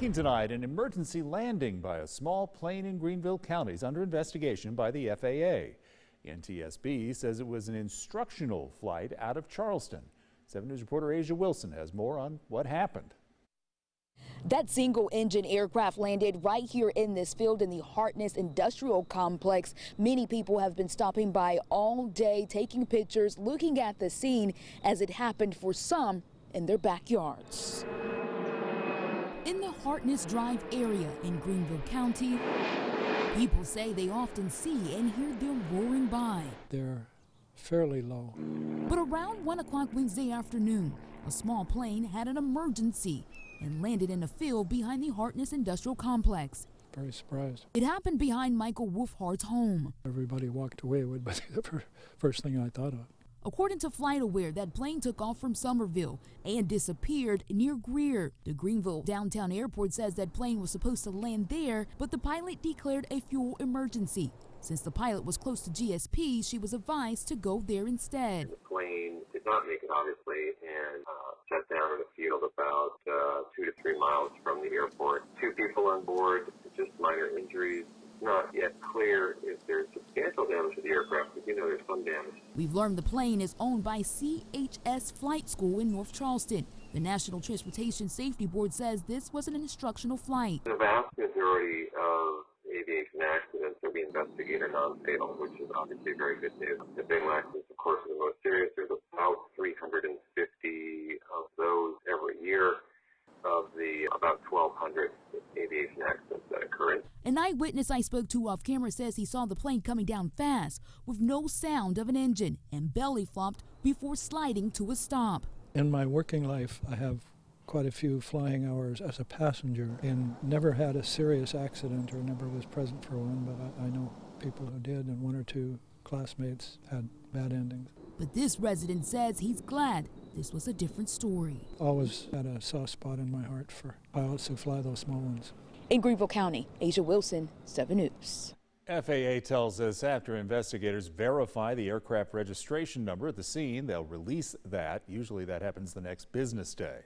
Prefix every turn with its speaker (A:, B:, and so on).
A: Breaking tonight, an emergency landing by a small plane in Greenville County is under investigation by the FAA. NTSB says it was an instructional flight out of Charleston. 7 News reporter Asia Wilson has more on what happened.
B: That single-engine aircraft landed right here in this field in the Hartness Industrial Complex. Many people have been stopping by all day, taking pictures, looking at the scene as it happened for some in their backyards. In the Hartness Drive area in Greenville County, people say they often see and hear them roaring by.
C: They're fairly low.
B: But around 1 o'clock Wednesday afternoon, a small plane had an emergency and landed in a field behind the Hartness Industrial Complex.
C: Very surprised.
B: It happened behind Michael Wolfhart's home.
C: Everybody walked away would be the first thing I thought of.
B: According to FlightAware, that plane took off from Somerville and disappeared near Greer. The Greenville downtown airport says that plane was supposed to land there, but the pilot declared a fuel emergency. Since the pilot was close to GSP, she was advised to go there instead.
D: The plane did not make it, obviously, and shut down in a field about 2 to 3 miles from the airport. 2 people on board, just minor injuries. Not yet clear if there's substantial damage to the aircraft, but you know there's some damage.
B: We've learned the plane is owned by CHS Flight School in North Charleston. The National Transportation Safety Board says this was an instructional flight.
D: The vast majority of aviation accidents that we investigate are non-fatal, which is obviously very good news. The fatal accidents, of course, are the most serious. There's about 350 of those every year of the about 1,200 aviation accidents that occur.
B: An eyewitness I spoke to off camera says he saw the plane coming down fast with no sound of an engine and belly flopped before sliding to a stop.
C: In my working life, I have quite a few flying hours as a passenger and never had a serious accident or never was present for one, but I know people who did, and 1 or 2 classmates had bad endings.
B: But this resident says he's glad this was a different story.
C: Always had a soft spot in my heart for pilots who fly those small ones.
B: In Greenville County, Asia Wilson, 7 News.
A: FAA tells us after investigators verify the aircraft registration number at the scene, they'll release that. Usually that happens the next business day.